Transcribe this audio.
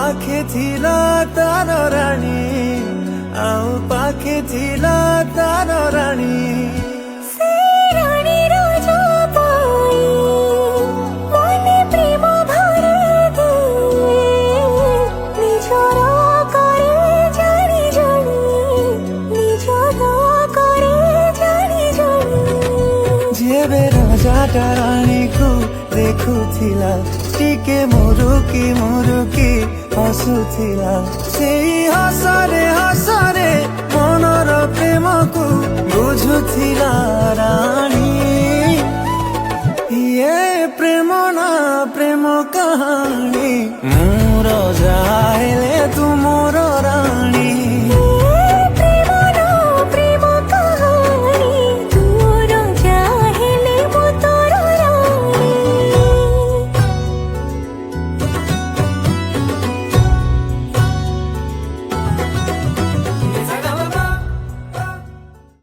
पाखे थिला तार रानी आउ पाखे थिला तार रानी जेबे राजा रानी को देखुथिला टिके मुरुकी हसुथिला सेई हसरे मनर प्रेम को बुझुथिला रानी ये प्रेम ना प्रेम कहानी मोर जाहेले तू मोर